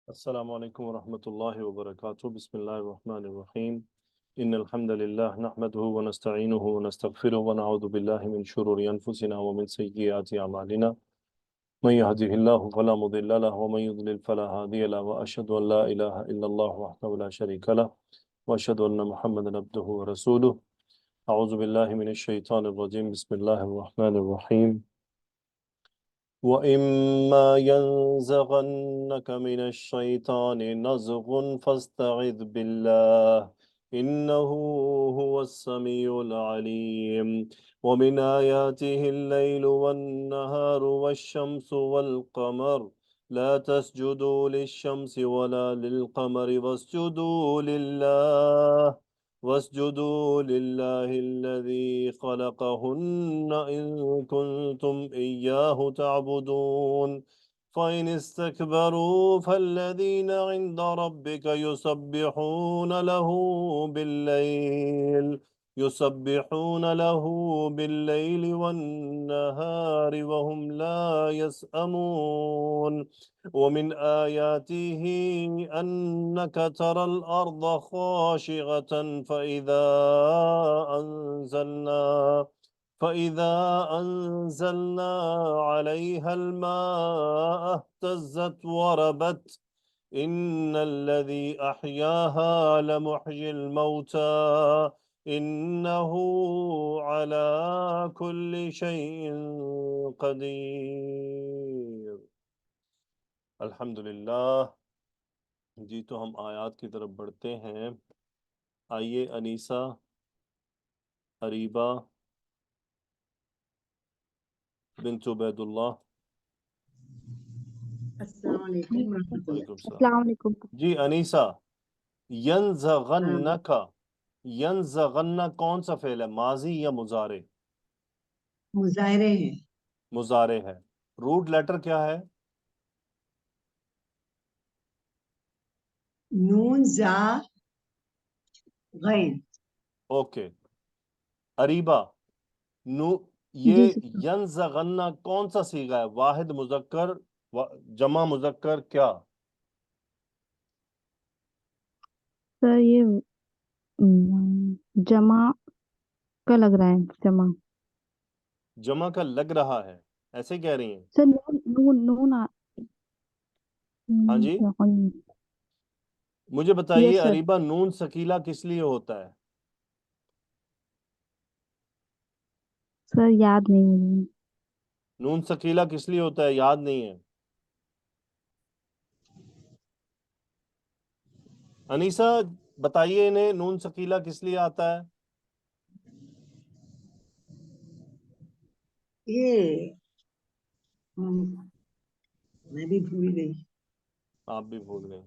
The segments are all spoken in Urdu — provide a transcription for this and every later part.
السلام علیکم ورحمۃ اللہ وبرکاتہ بسم اللہ الرحمن الرحیم ان الحمد للہ نحمده ونستعینه ونستغفره ونعوذ باللہ من شرور انفسنا ومن سیئات اعمالنا من يهده الله فلا مضل له ومن يضلل فلا هادي له واشهد ان لا اله الا الله وحده لا شريك له واشهد ان محمدا عبده ورسوله اعوذ باللہ من الشیطان الرجیم بسم اللہ الرحمن الرحیم وَإِمَّا يَنزَغَنَّكَ مِنَ الشَّيْطَانِ نَزْغٌ فَاسْتَعِذْ بِاللَّهِ إِنَّهُ هُوَ السَّمِيعُ الْعَلِيمُ وَمِنْ آيَاتِهِ اللَّيْلُ وَالنَّهَارُ وَالشَّمْسُ وَالْقَمَرُ لَا تَسْجُدُوا لِلشَّمْسِ وَلَا لِلْقَمَرِ واسجدوا لله الذي خلقهن إن كنتم إياه تعبدون فإن استكبروا فالذين عند ربك يسبحون له بالليل والنهار وهم لا يسأمون ومن آياته أنك ترى الأرض خاشعة فإذا أنزلنا عليها الماء اهتزت وربت إن الذي أحياها لمحيي الموتى إنه على كل شيء قدير. الحمدللہ. جی تو ہم آیات کی طرف بڑھتے ہیں. آئیے انیسہ، اریبہ بنت عبید اللہ. السلام علیکم ورحمۃ اللہ. وعلیکم السلام. السلام علیکم. جی انیسہ، ینزغن کون سا فعل ہے؟ ماضی یا مضارع؟ مظاہرے ہیں. مضارع ہے. روٹ لیٹر کیا ہے؟ نون زا غین. اوکے. اریبہ، جی یہ سر. ینزغن کون سا صیغہ ہے؟ واحد مذکر، جمع مذکر، کیا؟ سر یہ جمع کا لگ رہا ہے. جمع کا لگ رہا ہے، ایسے کہہ رہی ہیں؟ سر نون ہاں جی، مجھے یس بتائیے سر. اریبہ، نون ثقیلہ کس لیے ہوتا ہے؟ سر یاد نہیں مجھے. نون ثقیلہ کس لیے ہوتا ہے؟ یاد نہیں ہے؟ انیسہ بتائیے انہیں، نون ثقیلہ کس لیے آتا ہے؟ یہ میں بھی بھول گئی. آپ بھی بھول گئے.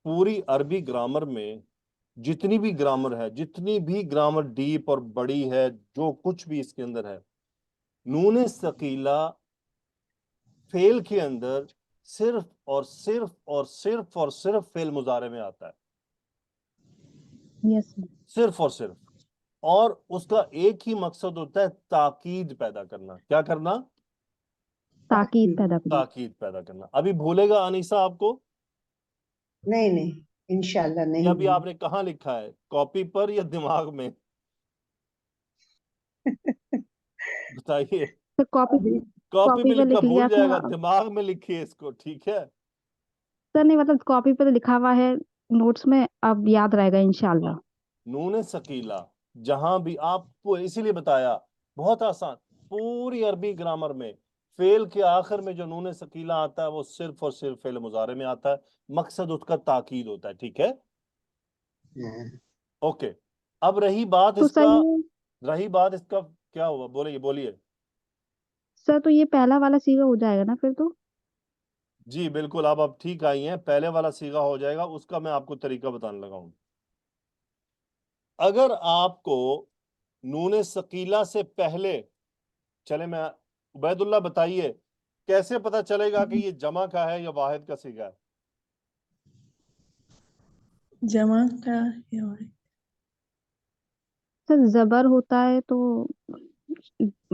پوری عربی گرامر میں جتنی بھی گرامر ڈیپ اور بڑی ہے، جو کچھ بھی اس کے اندر ہے، نون ثقیلہ فعل کے اندر صرف اور صرف اور صرف اور صرف فعل مضارع میں آتا ہے. یس سر. صرف اور صرف. اور اس کا ایک ہی مقصد ہوتا ہے، تاکید پیدا کرنا. کیا کرنا؟ تاکید پیدا کرنا. تاکید پیدا کرنا. ابھی بھولے گا انیسہ آپ کو؟ نہیں انشاءاللہ یہ نہیں. ابھی آپ نے کہاں لکھا ہے؟ کاپی پر یا دماغ میں؟ بتائیے. سر کاپی کاپی میں پہ لکھا لکھ لیا بھول جائے تھا گا، دماغ میں لکھیے اس کو، ٹھیک ہے؟ سر. نہیں مطلب کاپی پہ تو لکھا ہوا ہے نوٹس میں، اب یاد رہے گا انشاءاللہ. نون ثقیلہ جہاں بھی آپ کو، اسی لیے بتایا، بہت آسان. پوری عربی گرامر میں فعل کے آخر میں جو نون ثقیلہ آتا ہے وہ صرف اور صرف فعل مضارع میں آتا ہے. مقصد اس کا تاکید ہوتا ہے. ٹھیک ہے، اوکے. اب رہی بات تو اس سر کا کیا ہوا؟ بولیے. سر تو یہ پہلا والا صیغہ ہو جائے گا نا پھر تو؟ جی بالکل، آپ ٹھیک آئی ہیں. پہلے والا صیغہ ہو جائے گا. اس کا میں آپ کو طریقہ بتانے لگا ہوں. اگر آپ کو نون ثقیلہ سے پہلے، چلے میں عبید اللہ بتائیے کیسے پتا چلے گا کہ یہ جمع کا ہے یا واحد کا صیغہ ہے؟ جمع کا سر زبر ہوتا ہے تو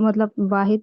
مطلب واحد.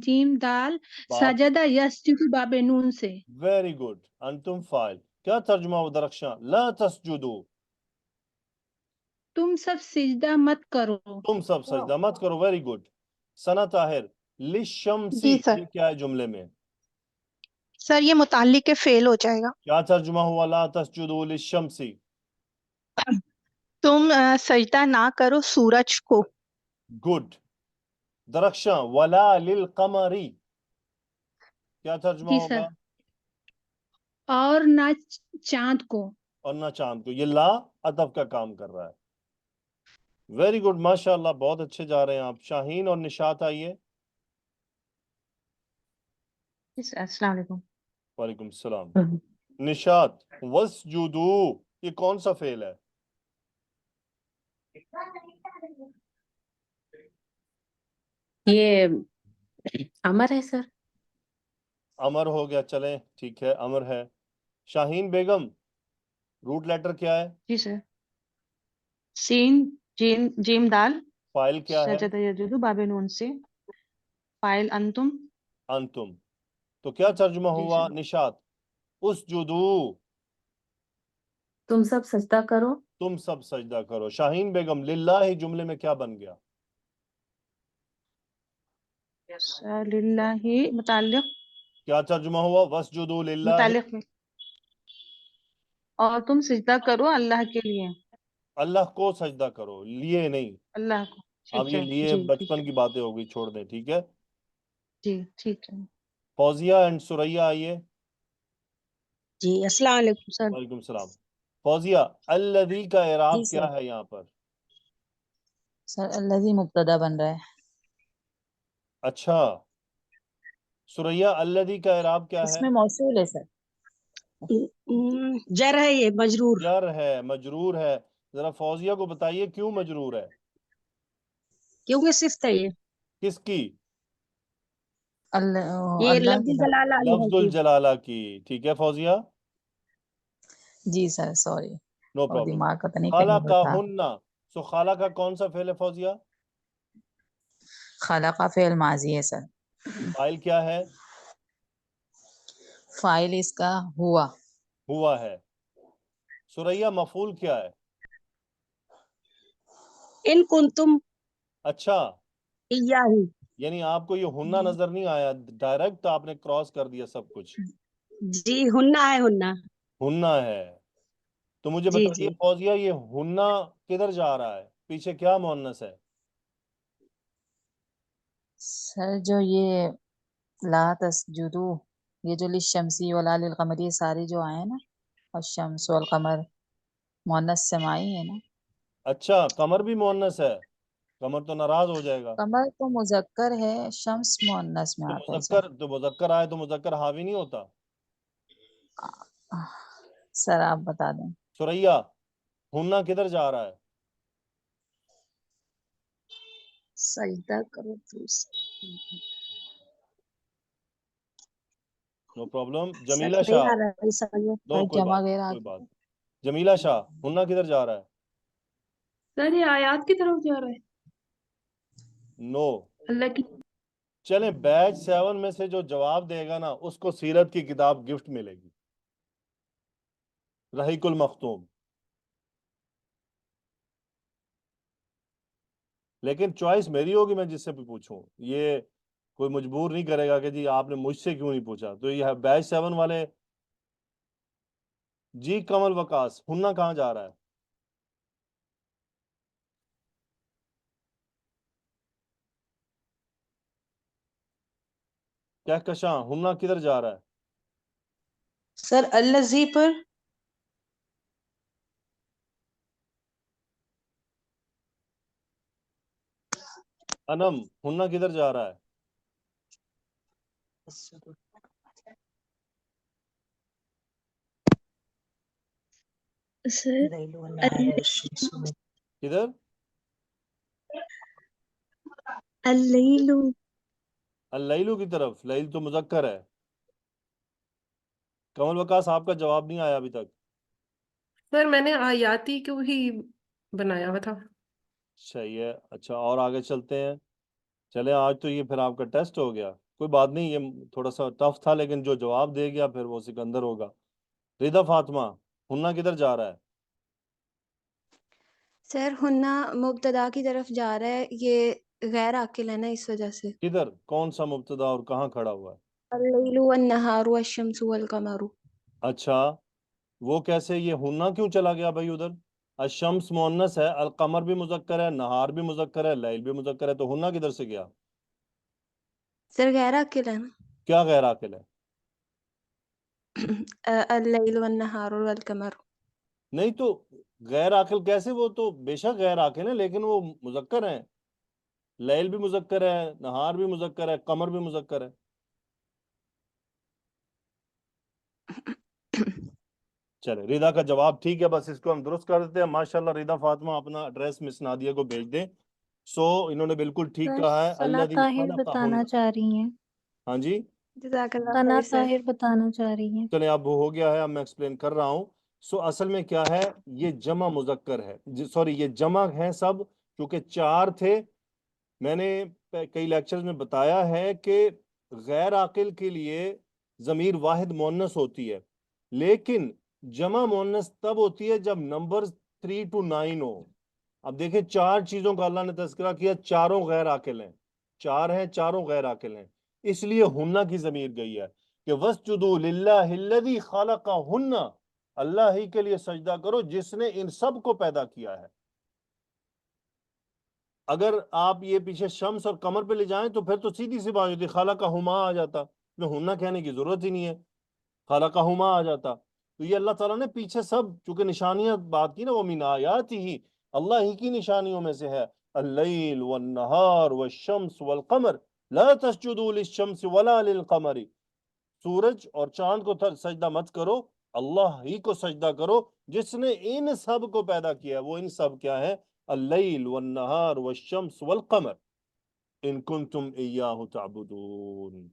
جیم دال باب سجدہ یسجد باب نون سے. Very good. انتم فاعل. کیا ترجمہ ہو درخشاں؟ لا تسجدو، تم سب سجدہ مت کرو. تم سب سجدہ مت کرو. Very good. ثنا طاہر، للشمسی، جی سر. یہ کیا ہے جملے میں؟ سر یہ متعلق کے فعل ہو جائے گا. کیا ترجمہ ہوا لا تسجدو للشمسی؟ تم سجدہ نہ کرو سورج کو. گڈ. درخشاں، ولا للقمری، کیا ترجمہ جی ہوگا؟ سر. اور نہ چاند کو. اور نہ چاند کو. یہ لا عطف کا کام کر رہا ہے. ویری گڈ، ماشاء اللہ، بہت اچھے جا رہے ہیں آپ. شاہین اور نشاط آئیے. السلام علیکم. وعلیکم السلام. نشاط، وسجدو، یہ کون سا فعل ہے؟ یہ امر ہے سر. امر ہو گیا، چلیں ٹھیک ہے، امر ہے. شاہین بیگم، روٹ لیٹر کیا ہے؟ جی سر. سین جیم دال فائل کیا ہے؟ سجدہ یسجد باب نون سے. فاعل انتم. انتم. تو کیا ترجمہ جی ہوا سر. نشاط؟ اسجدو، تم سب سجدہ کرو. تم سب سجدہ کرو. شاہین بیگم، للہ جملے میں کیا بن گیا؟ للہ متعلق. کیا ترجمہ ہوا وسجدو للہ؟ متعلق میں. اور تم سجدہ کرو اللہ کے لیے. اللہ کو سجدہ کرو، لیے نہیں. اللہ کو. اب ٹھیک یہ ہے. لیے جی ٹھیک بچپن ہے. کی باتیں ہو گئی، چھوڑ دیں. ٹھیک ہے. جی ٹھیک ہے. فوزیہ اینڈ سوریا آئیے. جی السلام علیکم سر. وعلیکم السلام. فوزیہ، الذی کا جی اعراب سر. کیا ہے یہاں پر؟ سر الذی مبتدا بن رہا ہے. اچھا. سوریا، الذی کا اعراب کیا اس ہے؟ میں موصول ہے سر. جر ہے، یہ مجرور. جر ہے، مجرور ہے. ذرا فوزیہ کو بتائیے کیوں مجرور ہے؟ کیونکہ صفت ہے یہ کس کی؟ یہ اللہ لفظ کے نام. جلالہ علیہ لفظ کی. الجلالہ کی. ٹھیک ہے فوزیہ، جی سر سوری. نو اور پرابلم. دماغ پتہ نہیں کہیں اور تھا. خالقہن، سو خالہ کا کون سا فعل ہے فوزیہ؟ خلق فعل ماضی ہے سر. فاعل کیا ہے؟ فاعل اس کا ہوا. ہوا ہے. سوریا، مفعول کیا ہے؟ ان کنتم اچھا، ایاہی. یعنی آپ کو یہ ہننا نظر نہیں آیا، ڈائریکٹ آپ نے کراس کر دیا سب کچھ. جی ہننا ہے، ہننا. ہننا ہے. تو مجھے جی بتائیے جی. فوزیہ، یہ ہننا کدھر جا رہا ہے؟ پیچھے کیا مؤنث ہے؟ سر جو یہ لا تسجدو، یہ جو للشمسی ولا للقمری، یہ ساری جو آئے ہیں نا، اور شمس والقمر مؤنث سمائی ہے نا. اچھا، قمر بھی مؤنث ہے؟ قمر تو ناراض ہو جائے گا. قمر تو مذکر ہے، شمس مؤنث میں تو آتا ہے سر. مذکر آئے تو مذکر حاوی نہیں ہوتا. سر آپ بتا دیں. سوریا، ہننا کدھر جا رہا ہے؟ سجدہ کرو تم. No problem. سر جمیلہ نہیں شاہ، آ رہا ہے سمجھ میں. نو کوئی جمع بات غیر کوئی آتی بات. ہے. جمیلہ شاہ، ہننا کدھر جا رہا ہے؟ سر یہ آیات کی طرف جا رہا ہے. نو. اللہ کی. چلیں، بیچ 7 میں سے جو جواب دے گا نا، اس کو سیرت کی کتاب گفٹ ملے گی، رحیق المختوم. لیکن چوائس میری ہوگی، میں جس سے بھی پوچھوں. یہ کوئی مجبور نہیں کرے گا کہ جی آپ نے مجھ سے کیوں نہیں پوچھا. تو یہ بیچ 7 والے. جی کمل وکاس، ہننا کہاں جا رہا ہے؟ کہکشاں، ہننا کدھر جا رہا ہے؟ سر الذی پر. انم، ہننا کدھر جا رہا ہے؟ کدھر؟ اللیل. اللیلو کی طرف. لیل تو مذکر ہے. کمل وکاس، آپ کا جواب نہیں آیا ابھی تک. سر میں نے آیاتی کو ہی بنایا ہوا تھا. صحیح ہے. اچھا، اور آگے چلتے ہیں. چلے آج تو یہ پھر آپ کا ٹیسٹ ہو گیا، کوئی بات نہیں، یہ تھوڑا سا ٹف تھا، لیکن جو جواب دے گیا پھر وہ سکندر ہوگا۔ رضا فاطمہ، ہنہ کدھر جا رہا ہے؟ سر ہنہ مبتدا کی طرف جا رہا ہے، یہ غیر عاقل ہے نا اس وجہ سے۔ کدھر، کون سا مبتدا اور کہاں کھڑا ہوا ہے؟ اللیل والنہار والشمس والقمر۔ اچھا، وہ کیسے، یہ ہنہ کیوں چلا گیا بھائی ادھر؟ الشمس مؤنث ہے، القمر بھی مذکر ہے، نہار بھی مذکر ہے، لیل بھی مذکر ہے، تو ہنہ کدھر سے گیا؟ سر غیر عاقل ہے نا۔ کیا غیر عاقل ہے؟ اللیل والنہار والقمر۔ نہیں تو غیر عاقل کیسے، وہ تو بے شک غیر عاقل ہیں لیکن وہ مذکر ہیں، لیل بھی مذکر ہے، نہار بھی مذکر ہے، قمر بھی مذکر ہے۔ چلے، رضا کا جواب ٹھیک ہے، بس اس کو ہم درست کر دیتے ہیں۔ ماشاءاللہ رضا فاطمہ اپنا ایڈریس مس نادیہ کو بھیج دیں۔ سو انہوں نے بالکل ٹھیک سر کہا ہے، ثنا الذی طاہر خلقہن۔ بتانا چاہ رہی ہیں، ہاں جی، جزاک اللہ ثنا خیر سر۔ طاہر بتانا چاہ رہی ہیں۔ چلیں اب ہو گیا ہے، اب میں ایکسپلین کر رہا ہوں۔ سو اصل میں کیا ہے، یہ جمع مذکر ہے، سوری یہ جمع ہیں سب، کیونکہ چار تھے۔ میں نے کئی لیکچرز میں بتایا ہے کہ غیر عاقل کے لیے ضمیر واحد مؤنث ہوتی ہے، لیکن جمع مؤنث تب ہوتی ہے جب نمبر 3 to 9 ہو۔ اب دیکھیں چار چیزوں کا اللہ نے تذکرہ کیا، چاروں غیر عاقل ہیں، چار ہیں، چاروں غیر عاقل ہیں، اس لیے ہنہ کی ضمیر گئی ہے کہ وَاسْجُدُوا لِلَّهِ الَّذِي خَلَقَهُنَّ، اللہ ہی کے لیے سجدہ کرو جس نے ان سب کو پیدا کیا ہے۔ اگر آپ یہ پیچھے شمس اور قمر پہ لے جائیں تو پھر تو سیدھی سی بات ہوتی، خَلَقَهُمَا آ جاتا، میں ہنہ کہنے کی ضرورت ہی نہیں ہے، خَلَقَهُمَا آ جاتا۔ تو یہ اللہ تعالیٰ نے پیچھے سب چونکہ نشانیاں بات کی نا، وَمِنْ آیَاتِهِ، اللہ ہی کی نشانیوں میں سے ہے، اللیل والنہار والشمس والقمر لا تسجدوا للشمس ولا للقمر، سورج اور چاند کو سجدہ مت کرو، اللہ ہی کو سجدہ کرو جس نے ان سب کو پیدا کیا ہے۔ وہ ان سب کیا ہے؟ اللیل والنہار والشمس والقمر ان کنتم ایاہ تعبدون۔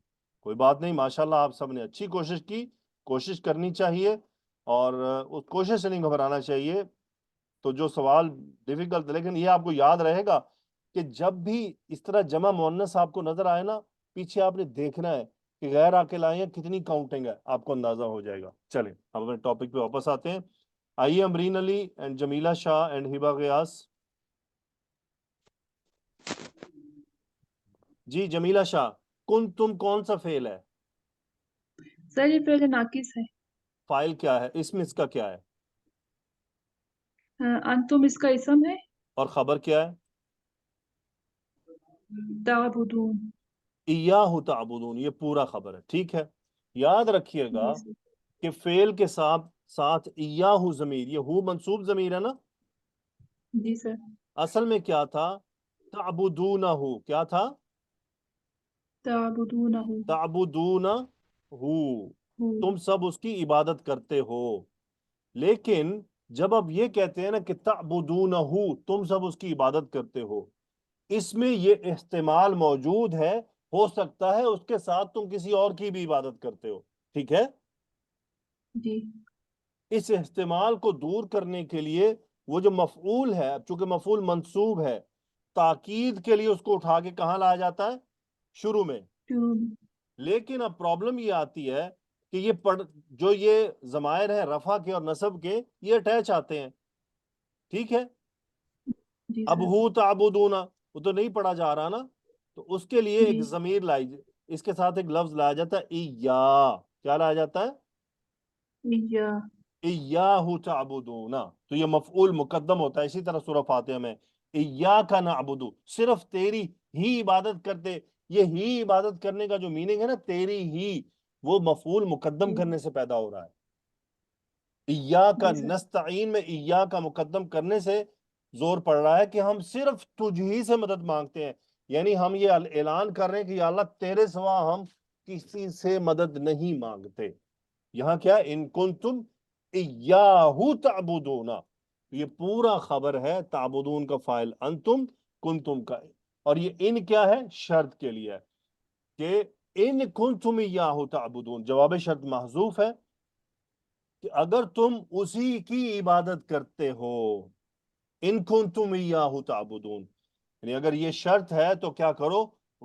کوئی بات نہیں، ماشاءاللہ آپ سب نے اچھی کوشش کی، کوشش کرنی چاہیے اور اس کوشش سے نہیں گھبرانا چاہیے۔ تو جو سوال ڈیفیکلٹ، لیکن یہ آپ کو یاد رہے گا کہ جب بھی اس طرح جمع مؤنث آپ کو نظر آئے نا، پیچھے آپ نے دیکھنا ہے کہ غیر عاقل آئے ہیں کتنی کاؤنٹنگ ہے، آپ کو اندازہ ہو جائے گا۔ چلیں اب اپنے ٹاپک پہ واپس آتے ہیں۔ آئیے امرین علی اینڈ جمیلہ شاہ اینڈ ہبہ غیاس۔ جی جمیلہ شاہ، تم کون سا فعل ہے؟ سر یہ فعل ناقص ہے۔ فاعل کیا ہے؟ اسم اس کا کیا ہے؟ انتم اس کا اسم ہے۔ اور خبر کیا ہے؟ تعبدون۔ ایاہ تعبدون، یہ پورا خبر ہے، ٹھیک ہے۔ یاد رکھیے گا جی سر۔ کہ فعل کے ساتھ ایاہ ضمیر، یہ ہو منصوب ضمیر ہے نا، جی سر۔ اصل میں کیا تھا؟ تعبدونہ، کیا تھا؟ تعبدونہ۔ تعبدونہ، تم سب اس کی عبادت کرتے ہو۔ لیکن جب آپ یہ کہتے ہیں نا کہ تعبدونہ، تم سب اس کی عبادت کرتے ہو، اس میں یہ احتمال موجود ہے، ہو سکتا ہے اس کے ساتھ تم کسی اور کی بھی عبادت کرتے ہو، ٹھیک ہے؟ جی۔ اس احتمال کو دور کرنے کے لیے وہ جو مفعول ہے، چونکہ مفعول منصوب ہے، تاکید کے لیے اس کو اٹھا کے کہاں لایا جاتا ہے؟ شروع میں۔ لیکن اب پرابلم یہ آتی ہے کہ جو یہ ضمائر ہیں رفع کے اور نصب کے، یہ اٹیچ آتے ہیں، ٹھیک ہے؟ اب ہو تعبدونہ، وہ تو نہیں پڑھا جا رہا نا، تو اس کے لیے ایک ضمیر لائی، اس کے ساتھ ایک لفظ لایا جاتا ہے ایا، کیا لایا جاتا ہے؟ ایاہ تعبدون، تو یہ مفعول مقدم ہوتا ہے۔ اسی طرح سورہ فاتحہ میں ایاک نعبد، صرف تیری ہی عبادت کرتے، یہ ہی عبادت کرنے کا جو میننگ ہے نا، تیری ہی، وہ مفعول مقدم کرنے سے پیدا ہو رہا ہے۔ ایاک نستعین میں ایاک مقدم کرنے سے زور پڑ رہا ہے کہ ہم صرف تجھ ہی سے مدد مانگتے ہیں، یعنی ہم یہ اعلان کر رہے ہیں کہ یا اللہ تیرے سوا ہم کسی سے مدد نہیں مانگتے۔ یہاں کیا؟ ان کنتم ایاہ تعبدون، یہ پورا خبر ہے، تعبدون کا فاعل انتم، کنتم کا، اور یہ ان کیا ہے؟ شرط کے لیے کہ ان کنتم ایاہ تعبدون، جواب شرط محذوف ہے کہ اگر تم اسی کی عبادت کرتے ہو، ان کنتم ایاہ تعبدون، یعنی اگر یہ شرط ہے تو کیا کرو؟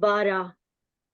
12।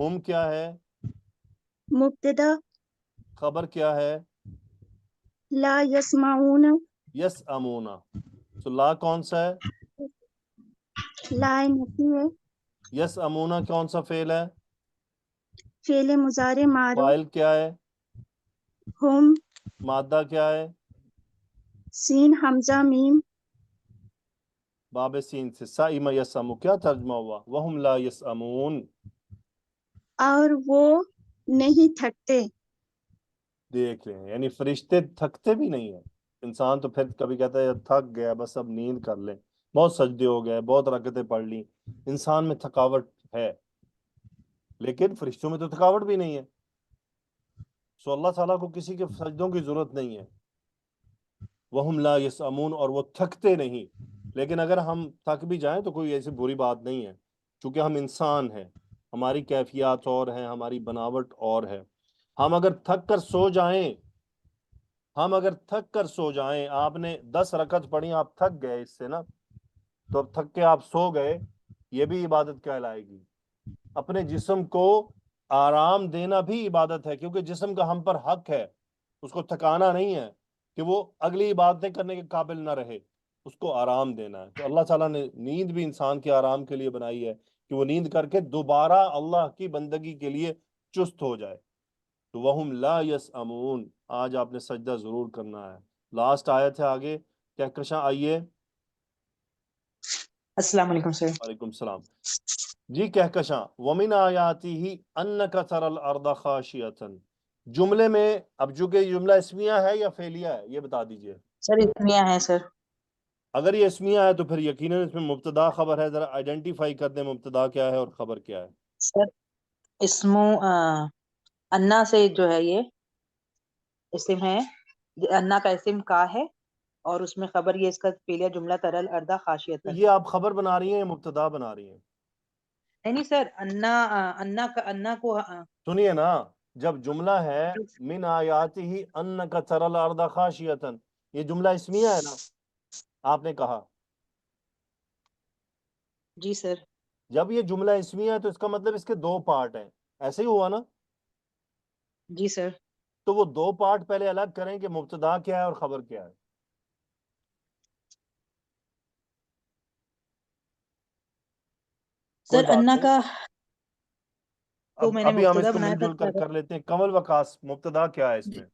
ہم کیا ہے؟ مبتدا خبر کیا ہے؟ لا یسمعون یس امونا. تو لا کون سا ہے؟ لا نفی ہے یس امونا کون سا فعل ہے؟ فعل مضارع معروف فاعل کیا ہے؟ ہم مادہ کیا ہے؟ سین حمزہ میم باب سین سے. سائم یسمو کیا ترجمہ ہوا؟ وہم لا یسمون. اور وہ نہیں تھکتے. دیکھ لیں یعنی فرشتے تھکتے بھی نہیں ہیں. انسان تو پھر کبھی کہتا ہے تھک گیا بس اب نیند کر لیں، بہت سجدے ہو گئے، بہت رکعتیں پڑھ لی، انسان میں تھکاوٹ ہے، لیکن فرشتوں میں تو تھکاوٹ بھی نہیں ہے. سو اللہ تعالیٰ کو کسی کے سجدوں کی ضرورت نہیں ہے. وہم لا یسمون، اور وہ تھکتے نہیں. لیکن اگر ہم تھک بھی جائیں تو کوئی ایسی بری بات نہیں ہے، چونکہ ہم انسان ہیں، ہماری کیفیات اور ہیں، ہماری بناوٹ اور ہے. ہم اگر تھک کر سو جائیں، آپ نے 10 رکعت پڑھی، آپ تھک گئے اس سے نا، تو اب تھک کے آپ سو گئے، یہ بھی عبادت کہلائے گی. اپنے جسم کو آرام دینا بھی عبادت ہے، کیونکہ جسم کا ہم پر حق ہے، اس کو تھکانا نہیں ہے کہ وہ اگلی عبادتیں کرنے کے قابل نہ رہے، اس کو آرام دینا ہے. تو اللہ تعالیٰ نے نیند بھی انسان کے آرام کے لیے بنائی ہے کہ وہ نیند کر کے دوبارہ اللہ کی بندگی کے لیے چست ہو جائے. تو وَهُمْ لَا يَسْأَمُونَ. آج آپ نے سجدہ ضرور کرنا ہے. لاسٹ آیت ہے آگے، کہکشاں آئیے. السلام علیکم سر. وعلیکم السلام. جی کہکشاں. وَمِنْ آیَاتِهِ أَنَّكَ تَرَى الْأَرْضَ خَاشِعَةً. جملے میں اب جو کہ جملہ اسمیہ ہے یا فعلیہ ہے یہ بتا دیجئے. سر اسمیہ ہے سر. اگر یہ اسمیہ ہے تو پھر یقیناً اس میں مبتدا خبر ہے. ذرا آئیڈینٹیفائی کر دیں مبتدا کیا ہے اور خبر کیا ہے. سر اسمو انا سے جو ہے یہ اسم ہے، انا کا اسم کا ہے، اور اس میں خبر یہ اس کا پہلے جملہ ترل اردا خاشیتن. یہ آپ خبر بنا رہی ہیں یا مبتدا بنا رہی ہیں؟ نہیں سر، انا کو سنیے نا، جب جملہ ہے من آیاتہ انک تری الارض خاشعۃ، یہ جملہ اسمیہ ہے نا، آپ نے کہا. جی سر. جب یہ جملہ اسمیہ ہے تو اس کا مطلب اس کے 2 پارٹ ہیں، ایسے ہی ہوا نا؟ جی سر. تو وہ 2 پارٹ پہلے الگ کریں کہ مبتدا کیا ہے اور خبر کیا ہے. کوئی سر بات انا نہیں، کا تو میں نے ابھی ہم اس مبتدا کو بنایا مل تھا. جل کر لیتے ہیں. کمل وقاص، مبتدا کیا ہے اس میں؟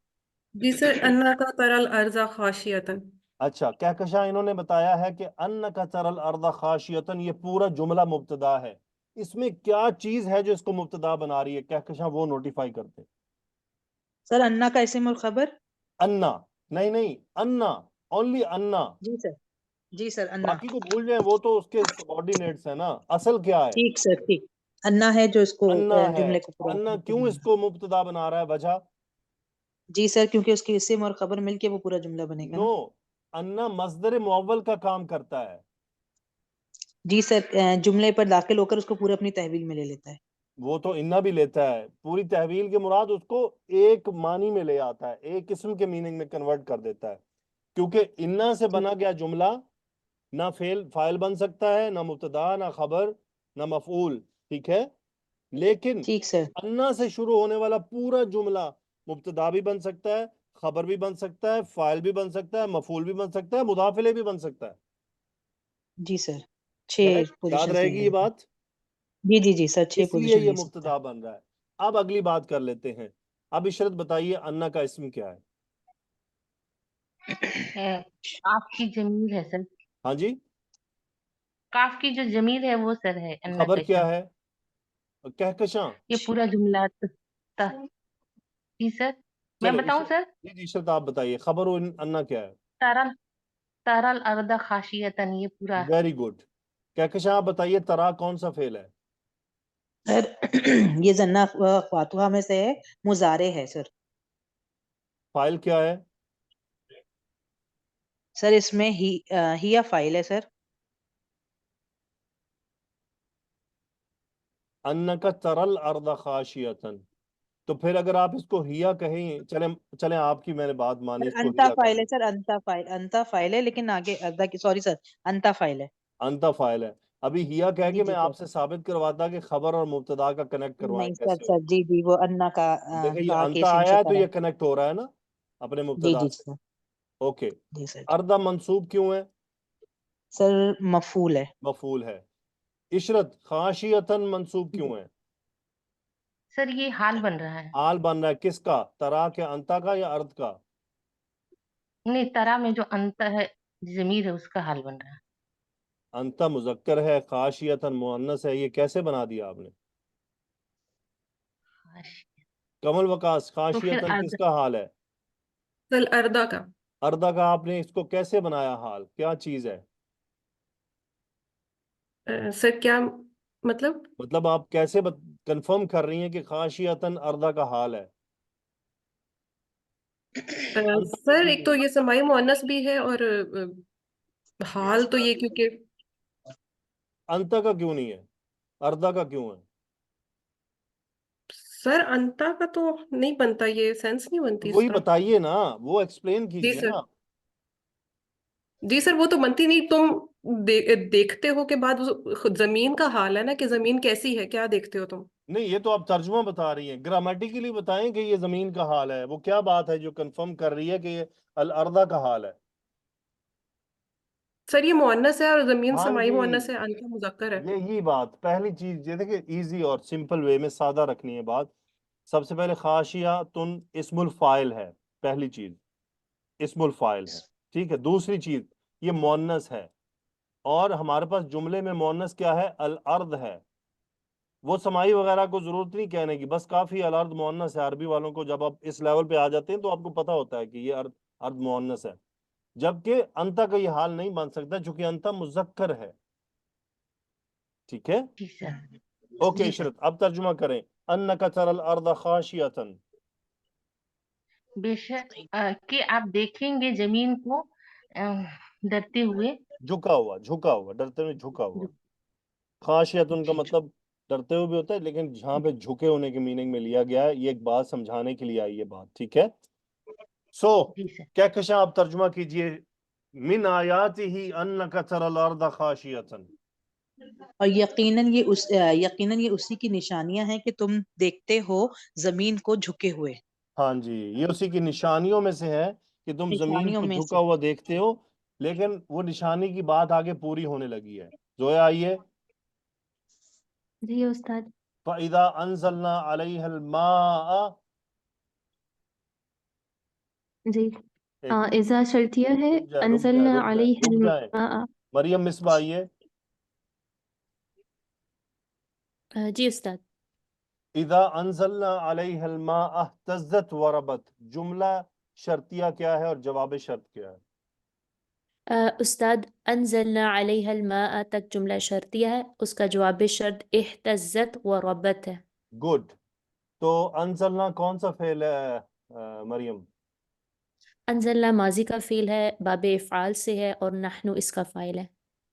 جی سر، انا کا تری الارض خاشعۃ. اچھا، کہکشاں انہوں نے بتایا ہے کہ انک تری الارض خاشعۃ، یہ پورا جملہ مبتدا ہے. اس میں کیا چیز ہے جو اس کو مبتدا بنا رہی ہے؟ کہکشاں وہ نوٹیفائی کرتے. سر انا کا اسم اور خبر. انا نہیں، انا، اونلی انا. جی سر. جی سر انا. باقی کو بھول جائیں، وہ تو اس کے سبارڈینیٹس ہیں نا. اصل کیا ہے؟ ٹھیک سر، ٹھیک. انا ہے جو اس کو انا ہے. جملے کو پورا. انا کیوں اس کو مبتدا بنا رہا ہے؟ وجہ؟ جی سر، کیونکہ اس کی اسم اور خبر مل کے وہ پورا جملہ بنے گا نا. نو، انا مصدر معول کا کام کرتا ہے. جی سر، جملے پر داخل ہو کر اس کو پورا اپنی تحویل میں لے لیتا ہے. وہ تو انا بھی لیتا ہے، پوری تحویل کے مراد اس کو ایک معنی میں لے آتا ہے، ایک قسم کے میننگ میں کنورٹ کر دیتا ہے. کیونکہ انا سے بنا گیا جملہ نہ فاعل بن سکتا ہے، نہ مبتدا، نہ خبر، نہ مفعول. ٹھیک ہے؟ لیکن ٹھیک سر. انا سے شروع ہونے والا پورا جملہ مبتدا بھی بن سکتا ہے، خبر بھی بن سکتا ہے، فاعل بھی بن سکتا ہے، مفعول بھی بن سکتا ہے، مضاف الیہ بھی بن سکتا ہے. جی سر. 6 یاد پوزیشنز رہے مل گی رہی یہ ہیں. بات؟ جی جی جی سر، 6 اس لیے پوزیشن یہ لے سکتا مبتدا بن رہا ہے. اب اگلی بات کر لیتے ہیں. اب عشرت بتائیے انا کا اسم کیا ہے؟ کاف کی ضمیر ہے سر. ہاں جی. کاف کی جو ضمیر ہے وہ سر ہے انا خبر کا کیا اسم. ہے؟ کہکشاں. یہ پورا جملہ جی سر، میں چلو بتاؤں سر. جی عشرت آپ بتائیے خبر و انا کیا ہے؟ ترل الارض خاشعۃ، یہ پورا. Very good. کہکشاں آپ بتائیے ترا کون سا فعل ہے؟ سر یہ زنا خواتوہا میں سے ہے، مضارع ہے سر. فاعل کیا ہے؟ سر اس میں ہیا فاعل ہے سر. انک ترل ارض خاشعۃ، تو پھر اگر آپ اس کو ہیا کہیں، چلیں آپ کی میں نے بات مانی، اس کو انتا ہیا فاعل کہیں. ہے سر، انتا فاعل ہے، لیکن آگے سوری سر، انتا فاعل ہے. انتا فاعل ہے. ابھی ہیا کہہ جی کے جی میں سر، آپ سے ثابت کرواتا کہ خبر اور مبتدا کا کنیکٹ کروائیں نہیں سر کیسے سر، ہوگا. جی جی وہ انا کا دیکھیں یہ کا کے انتا اسم آیا سے ہے تو پڑھا. یہ کنیکٹ ہو رہا ہے نا اپنے جی مبتدا جی سے. سر، اوکے. جی سر. اردہ منصوب کیوں ہے؟ سر مفعول ہے. مفعول ہے. عشرت خاشیتن منصوب کیوں ہے؟ سر یہ حال بن رہا ہے. حال بن رہا ہے کس کا؟ ترا کے انتا کا یا ارد کا؟ نہیں، ترا میں جو انت ہے ضمیر ہے اس کا حال بن رہا ہے. انتا مذکر ہے، خاشیتن مؤنث ہے، یہ کیسے بنا دیا آپ نے؟ کمل وکاس تو پھر خاشیتن ارد کس کا حال ہے؟ سر اردہ کا. اردہ کا. آپ نے اس کو کیسے بنایا حال؟ کیا چیز ہے؟ سر کیا مطلب؟ مطلب آپ کیسے کنفرم کر رہی ہیں کہ خاشیتن اردہ کا حال ہے؟ انتا سر ایک تو یہ سمائی مؤنث بھی ہے اور حال تو یہ کیونکہ انتا کا کیوں نہیں ہے؟ اردہ کا کیوں ہے؟ سر انتا کا تو نہیں بنتا، یہ سینس نہیں بنتی اس وہی طرح. بتائیے نا، وہ ایکسپلین جی کیجئے سر، نا. جی سر وہ تو بنتی نہیں. تم دیکھتے ہو کہ بعد خود زمین کا حال ہے نا کہ زمین کیسی ہے، کیا دیکھتے ہو تم؟ نہیں یہ تو آپ ترجمہ بتا رہی ہیں، گرامیٹیکلی بتائیں کہ یہ زمین کا حال ہے. وہ کیا بات ہے جو کنفرم کر رہی ہے کہ یہ الردہ کا حال ہے؟ سر یہ مؤنث ہے اور زمین ہاں سمائی جی، مؤنث ہے، انتا مذکر ہے. یہی بات. پہلی چیز یہ دیکھیں ایزی اور سمپل وے میں سادہ رکھنی ہے بات. سب سے پہلے خاشیہ تن اسم الفاعل ہے، پہلی چیز اسم الفاعل ہے. ٹھیک ہے. دوسری چیز یہ مؤنث ہے، اور ہمارے پاس جملے میں مؤنث کیا ہے؟ الارض ہے. وہ سمائی وغیرہ کو ضرورت نہیں کہنے کی، بس کافی الارض مؤنث ہے. عربی والوں کو جب آپ اس لیول پہ آ جاتے ہیں تو آپ کو پتا ہوتا ہے کہ یہ ارض مؤنث ہے. جبکہ انتا کا یہ حال نہیں بن سکتا چونکہ انتا مذکر ہے. ٹھیک ہے. جی سر. اوکے جی سر. عشرت اب ترجمہ کریں. انک تری الارض خاشیۃ. بے شک کہ آپ دیکھیں گے زمین کو ڈرتے ہوئے. جھکا ہوا، جھکا ہوا، ڈرتے ہوئے جھکا ہوا. خاشیۃ کا مطلب ڈرتے ہوئے بھی ہوتا ہے، لیکن جہاں پہ جھکے ہونے کے میننگ میں لیا گیا ہے، یہ ایک بات سمجھانے کے لیے آئی یہ بات. ٹھیک ہے. سو جی سر. کہکشاں آپ ترجمہ کیجئے. من آیاتہ انک تری الارض خاشیۃ. اور یقیناً یہ اسی کی نشانیاں ہیں کہ تم دیکھتے ہو زمین کو جھکے ہوئے. ہاں جی، یہ اسی کی نشانیوں میں سے ہے کہ تم زمین نشانیوں کو میں سے. جھکا ہوا دیکھتے ہو. لیکن وہ نشانی کی بات آگے پوری ہونے لگی ہے. زویا آئیے. جی استاد. فَإِذَا أَنزَلْنَا عَلَيْهَا الْمَاءَ. جی ایک منٹ، اذا شرطیہ ہے رک جائیں رک جائیں انزلنا رک جائیں علیہ رک جائیں. الماء. مریم مصباح آئیے. جی استاد. اذا انزلنا علیہ الماء اهتزت وربت. جملہ شرطیہ کیا ہے اور جواب شرط کیا ہے؟ استاد انزلنا علیہ الماء تک جملہ شرطیہ ہے، اس کا جواب شرط اہتزت و ربت ہے. گڈ. تو انزلنا کون سا فعل ہے مریم؟ انزلنا ماضی کا فعل ہے، باب افعال سے ہے، اور نحن اس کا فاعل ہے.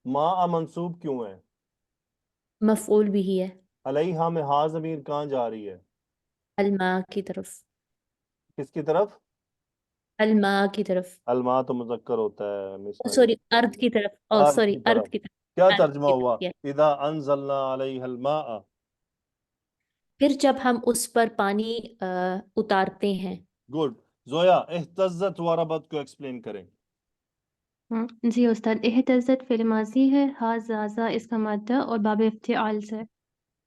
ما منصوب کیوں ہے؟ مفعول بھی ہے علیہا میں ہا ضمیر کہاں جا رہی ہے؟ الماء کی طرف. کس کی طرف؟ الماء کی طرف. الماء تو مذکر ہوتا ہے مس سوری مریم. ارض کی طرف. ارض سوری کی طرف. ارض کی طرف. کیا ارض ترجمہ کی ہوا؟ طرف. اذا انزلنا علیہ الماء. پھر جب ہم اس پر پانی اتارتے ہیں. گڈ. زویا اہتزت وربت کو ایکسپلین کریں. جی استاد. اہتزت فعل ماضی ہے، ہا زازا اس کا مادہ اور باب افتعال سے.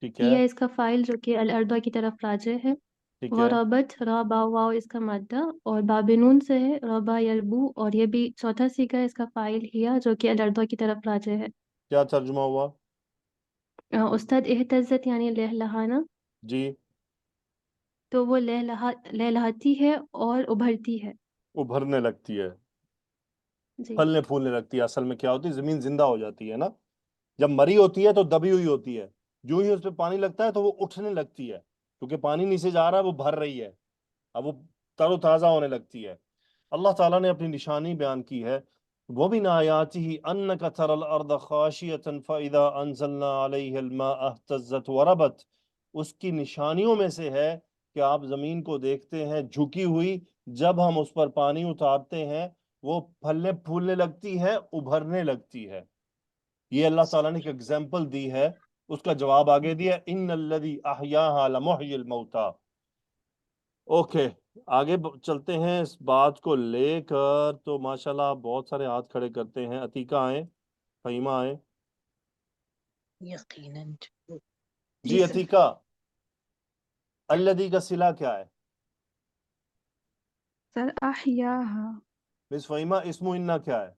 ٹھیک ہے. ہیا اس کا فاعل جو کہ الارض کی طرف راجع ہے. ٹھیک ہے. غربت را با واو اس کا مادہ اور باب نون سے ہے، ربا یربو، اور یہ بھی چوتھا سیگا اس کا فاعل ہیا جو کہ الارض کی طرف راجع ہے. کیا ترجمہ ہوا؟ استاد اہتزت یعنی لہلہانا، جی. تو وہ لہلہاتی ہے اور ابھرتی ہے. ابھرنے لگتی ہے، جی پھلنے پھولنے لگتی ہے. اصل میں کیا ہوتی ہے؟ زمین زندہ ہو جاتی ہے نا. جب مری ہوتی ہے تو دبی ہوئی ہوتی ہے، جو ہی اس پہ پانی لگتا ہے تو وہ اٹھنے لگتی ہے، کیونکہ پانی نیچے جا رہا ہے، وہ بھر رہی ہے، اب وہ تر و تازہ ہونے لگتی ہے. اللہ تعالیٰ نے اپنی نشانی بیان کی ہے. وَمِنْ آیَاتِهِ أَنَّكَ تَرَى الْأَرْضَ خَاشِعَةً فَإِذَا أَنزَلْنَا عَلَيْهَا الْمَاءَ اهْتَزَّتْ وَرَبَتْ. اس کی نشانیوں میں سے ہے کہ آپ زمین کو دیکھتے ہیں جھکی ہوئی، جب ہم اس پر پانی اتارتے ہیں وہ پھلنے پھولنے لگتی ہے، ابھرنے لگتی ہے. یہ اللہ تعالیٰ نے ایک ایگزامپل دی ہے، اس کا جواب آگے دیا، ان الذی احیاها لمحیی الموتى۔ اوکے، آگے چلتے ہیں اس بات کو لے کر۔ تو ماشاءاللہ آپ بہت سارے ہاتھ کھڑے کرتے ہیں۔ عتیقہ آئیں، فہیمہ آئیں۔ یقیناً جی عتیقہ، الذی کا صلہ کیا ہے؟ سر احیاہا، مس فہیمہ اسم انہ کیا ہے؟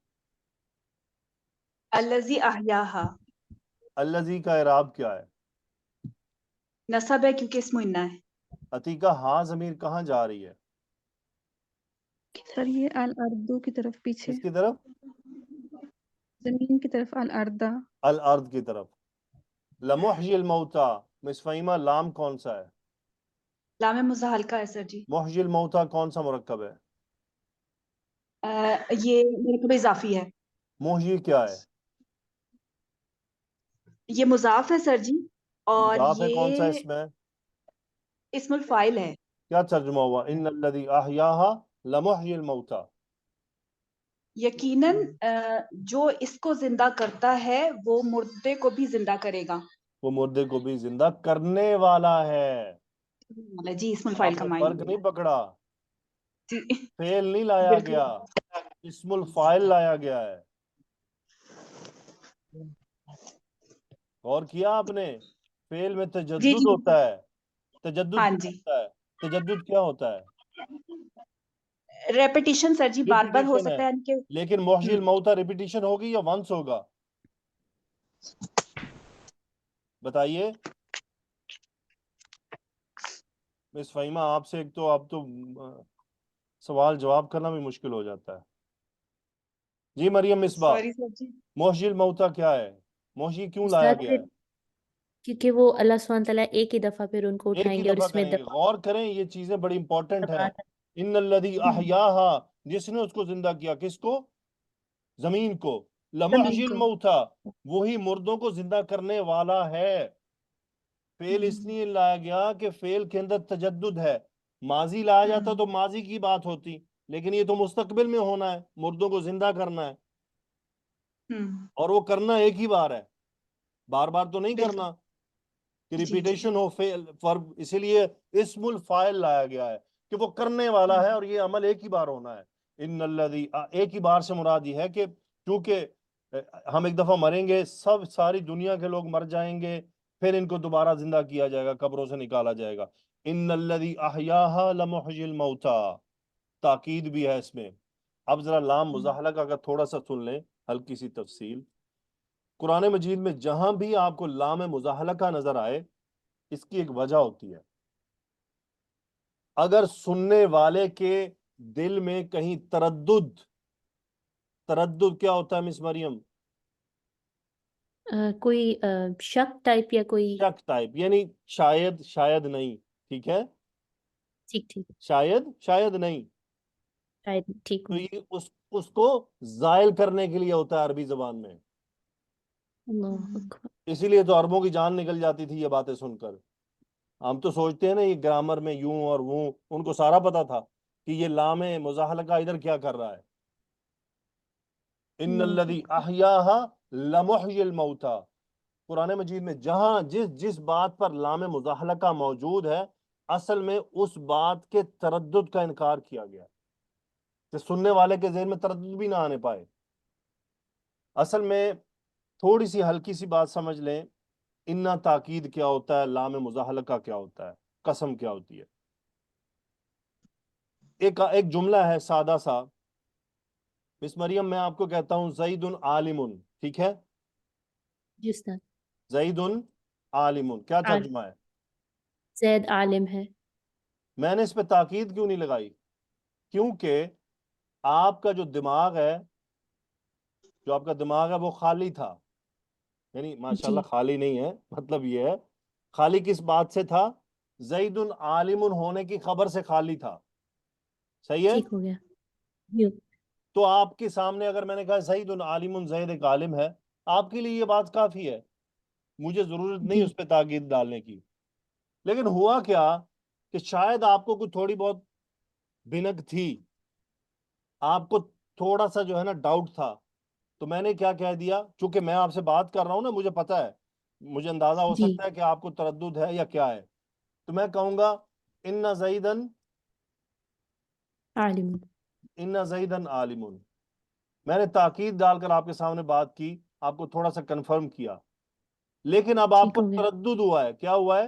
الذی احیاہا، الذی کا اعراب کیا ہے؟ نصب ہے کیونکہ اسم انہ ہے۔ عتیقہ ہاں ضمیر کہاں جا رہی ہے؟ سر یہ الارض کی طرف پیچھے، کس کی طرف؟ زمین کی طرف، الارض، الارض کی طرف۔ لمحیی الموتى، مس فہیمہ لام کون سا ہے؟ لام مزحلقہ ہے سر جی۔ محیی الموتى کون سا مرکب ہے؟ یہ مرکب اضافی ہے۔ محیی کیا ہے؟ یہ مضاف ہے سر جی، اور مضاف ہے، کون سا یہ اسم ہے؟ اسم الفاعل ہے۔ کیا ترجمہ ہوا؟ ان الذی احیاها لمحیی الموتى۔ یقیناً جو اس کو زندہ کرتا ہے وہ مردے کو بھی زندہ کرے گا۔ وہ مردے کو بھی زندہ کرنے والا ہے۔ جی اسم الفاعل آپ کا نے معنی فرق نہیں پکڑا، جی فعل نہیں لایا بالکل۔ گیا، اسم الفاعل لایا گیا ہے۔ غور کیا آپ نے؟ فعل میں جی تجدد جی ہوتا ہے۔ تجدد ہاں کیا جی، ہوتا ہے؟ تجدد کیا ہوتا ہے؟ ریپیٹیشن سر جی، بار بار ہو ریپیٹیشن ہے، سکتا ہے یعنی کہ لیکن محیی الموتى ریپیٹیشن ہوگی یا ونس ہوگا؟ بتائیے مس فہیمہ، آپ سے ایک تو اب تو سوال جواب کرنا بھی مشکل ہو جاتا ہے۔ جی مریم مصباح، سوری سر جی۔ محیی الموتى کیا ہے؟ محیی کیوں لایا استاد گیا پھر ہے؟ کیونکہ وہ اللہ سبحانہ تعالیٰ ایک ہی دفعہ پھر ان کو ایک اٹھائیں ہی گے اور دفعہ اس میں کریں گے۔ غور کریں، یہ چیزیں بڑی امپورٹنٹ ہیں۔ ان الذی احیاها، جس نے اس کو زندہ کیا، کس کو؟ زمین کو۔ لمحیی زمین کو۔ الموتى، وہی مردوں کو زندہ کرنے والا ہے۔ فعل اس لیے لایا گیا کہ فعل کے اندر تجدد ہے۔ ماضی لایا جاتا تو ماضی کی بات ہوتی، لیکن یہ تو مستقبل میں ہونا ہے، مردوں کو زندہ کرنا ہے، اور وہ کرنا ایک ہی بار ہے، بار بار تو نہیں کرنا کہ جی جی ریپیٹیشن ہو فعل فرب۔ اسی لیے اسم الفاعل لایا گیا ہے کہ وہ کرنے والا ہے، اور یہ عمل ایک ہی بار ہونا ہے۔ ان الذی، ایک ہی بار سے مراد یہ ہے کہ کیونکہ ہم ایک دفعہ مریں گے، ساری دنیا کے لوگ مر جائیں گے، پھر ان کو دوبارہ زندہ کیا جائے گا، قبروں سے نکالا جائے گا۔ ان الذی احیاها لمحیی الموتى، تاکید بھی ہے اس میں۔ اب ذرا لام مزاحلہ کا تھوڑا سا سن لیں، ہلکی سی تفصیل۔ قرآن مجید میں جہاں بھی آپ کو لام مزاحلہ کا نظر آئے، اس کی ایک وجہ ہوتی ہے۔ اگر سننے والے کے دل میں کہیں تردد کیا ہوتا ہے مس مریم؟ کوئی شک ٹائپ یا کوئی شک ٹائپ، یعنی شاید نہیں، ٹھیک ہے، ٹھیک شاید نہیں، شاید ٹھیک تو ہو۔ یہ اس کو زائل کرنے کے لیے ہوتا ہے عربی زبان میں۔ اللہ اکبر۔ اسی لیے تو عربوں کی جان نکل جاتی تھی یہ باتیں سن کر۔ ہم تو سوچتے ہیں نا یہ گرامر میں یوں اور وہ، ان کو سارا پتا تھا کہ یہ لام مزاحلہ کا ادھر کیا کر رہا ہے۔ ان الذی احیاها لمحیی الموتى، قرآن مجید میں جہاں جس بات پر لام مزاحلہ کا موجود ہے، اصل میں اس بات کے تردد کا انکار کیا گیا کہ سننے والے کے ذہن میں تردد بھی نہ آنے پائے۔ اصل میں تھوڑی سی ہلکی سی بات سمجھ لیں، انا تاکید کیا ہوتا ہے، لام مزاحلہ کا کیا ہوتا ہے، قسم کیا ہوتی ہے۔ ایک جملہ ہے سادہ سا، مس مریم میں آپ کو کہتا ہوں زید عالم، ٹھیک ہے، جی استاد۔ زید عالم، کیا ترجمہ ہے؟ زید عالم ہے۔ میں نے اس پہ تاکید کیوں نہیں لگائی؟ کیونکہ آپ کا جو دماغ ہے وہ خالی تھا، یعنی ماشاءاللہ خالی نہیں ہے، مطلب یہ ہے خالی کس بات سے تھا؟ زید عالم ہونے کی خبر سے خالی تھا، صحیح ہے؟ ٹھیک ہو گیا۔ تو آپ کے سامنے اگر میں نے کہا زید عالم، زید ایک عالم ہے، آپ کے لیے یہ بات کافی ہے، مجھے ضرورت نہیں اس پہ تاکید ڈالنے کی۔ لیکن ہوا کیا کہ شاید آپ کو کوئی تھوڑی بہت بھنک تھی، آپ کو تھوڑا سا جو ہے نا ڈاؤٹ تھا تو میں نے کیا کہہ دیا، چونکہ میں آپ سے بات کر رہا ہوں نا، مجھے پتا ہے، مجھے اندازہ ہو جی سکتا ہے کہ آپ کو تردد ہے یا کیا ہے، تو میں کہوں گا ان زیدن عالم عالم. میں نے تاکید ڈال کر آپ کے سامنے بات کی، آپ کو تھوڑا سا کنفرم کیا، لیکن اب آپ ٹھیک کو ہو گیا تردد ہوا ہے. کیا ہوا ہے؟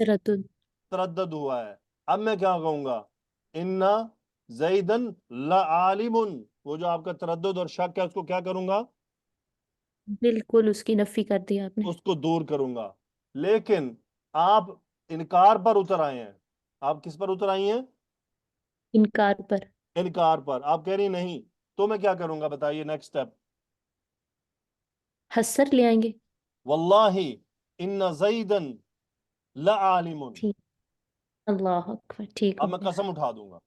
تردد تردد ہوا ہے. اب میں کیا کہوں گا؟ ان زیدن لعالم. وہ جو آپ کا تردد اور شک ہے اس کو کیا کروں گا؟ بالکل اس کی نفی کر دی آپ نے اس کو دور کروں گا. لیکن آپ انکار پر اتر آئے ہیں. آپ کس پر اتر آئی ہیں؟ انکار پر انکار پر. آپ کہہ رہی نہیں، تو میں کیا کروں گا بتائیے نیکسٹ سٹیپ؟ حسر لے آئیں گے واللہ ان زیدن لعالم. ٹھیک اللہ اکبر ٹھیک اب ہو میں گیا قسم اٹھا دوں گا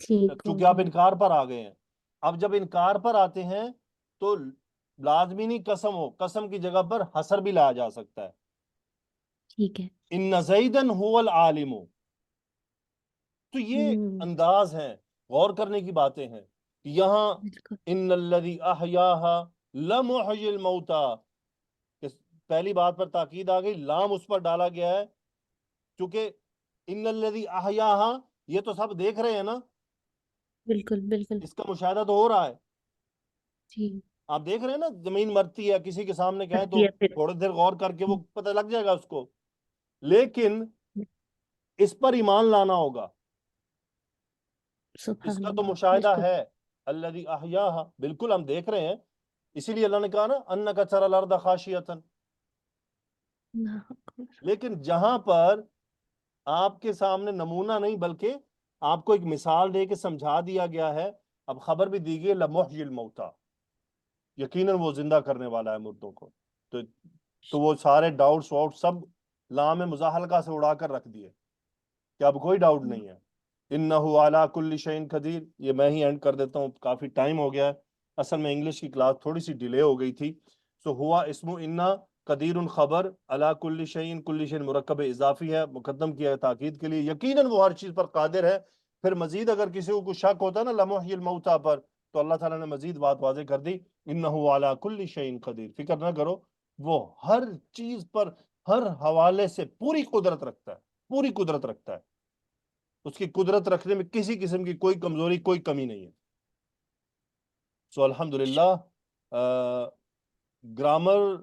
ٹھیک ہو چونکہ آپ گیا انکار پر آ گئے ہیں. اب جب انکار پر آتے ہیں تو لازمی نہیں قسم ہو، قسم کی جگہ پر حسر بھی لایا جا سکتا ہے. ٹھیک ہے ان زیدن هو العالم. تو یہ انداز ہیں، غور کرنے کی باتیں ہیں. یہاں بالکل ان الذی احیاها لمحی الموتى، پہلی بات پر تاکید آ گئی، لام اس پر ڈالا گیا ہے کیونکہ ان الذی احیاها، یہ تو سب دیکھ رہے ہیں نا، بالکل بالکل اس کا مشاہدہ تو ہو رہا ہے. جی آپ دیکھ رہے ہیں نا، زمین مرتی ہے، کسی کے سامنے کہیں کرتی تو ہے پھر تھوڑی دیر غور کر کے وہ پتہ لگ جائے گا اس کو. لیکن اس پر ایمان لانا ہوگا، اس سبحان کا تو اللہ مشاہدہ بالکل ہے. الذی احیاها، بالکل ہم دیکھ رہے ہیں، اسی لیے اللہ نے کہا نا انک تری الارض خاشعۃ. اللہ اکبر لیکن جہاں پر آپ کے سامنے نمونہ نہیں بلکہ آپ کو ایک مثال دے کے سمجھا دیا گیا ہے، اب خبر بھی دی گئی لمحی الموتى، یقیناً وہ زندہ کرنے والا ہے مردوں کو. تو وہ سارے ڈاؤٹس واؤٹ سب لام مزاحلقہ سے اڑا کر رکھ دیے کہ اب کوئی ڈاؤٹ نہیں ہے. انہ علی کل شیء قدیر. یہ میں ہی اینڈ کر دیتا ہوں، کافی ٹائم ہو گیا ہے. اصل میں انگلش کی کلاس تھوڑی سی ڈیلے ہو گئی تھی. سو ہوا اسم انا قدیر خبر، علی کل شیء، کل شیء مرکب اضافی ہے، مقدم کیا ہے تاکید کے لیے. یقیناً وہ ہر چیز پر قادر ہے. پھر مزید اگر کسی کو کچھ شک ہوتا ہے نا لمحی الموتى پر، تو اللہ تعالیٰ نے مزید بات واضح کر دی، انہ علی کل شیء قدیر. فکر نہ کرو، وہ ہر چیز پر ہر حوالے سے پوری قدرت رکھتا ہے، پوری قدرت رکھتا ہے. اس کی قدرت رکھنے میں کسی قسم کی کوئی کمزوری، کوئی کمی نہیں ہے. سو الحمدللہ گرامر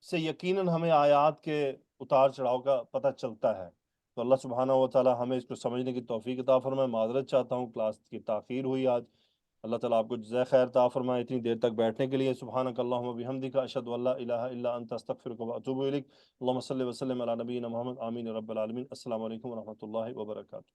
سے یقیناً ہمیں آیات کے اتار چڑھاؤ کا پتہ چلتا ہے. تو اللہ سبحانہ و تعالی ہمیں اس کو سمجھنے کی توفیق عطا فرمائے. معذرت چاہتا ہوں کلاس کی تاخیر ہوئی آج. اللہ تعالیٰ آپ کو جزائے خیر عطا فرمائے اتنی دیر تک بیٹھنے کے لیے. سبحانک اللہم و بحمدک، اشہد ان لا الہ الا انت، استغفرک و اتوب الیک. اللہم صلی وسلم علی نبینا محمد. آمین رب العالمین. السلام علیکم ورحمۃ اللہ وبرکاتہ.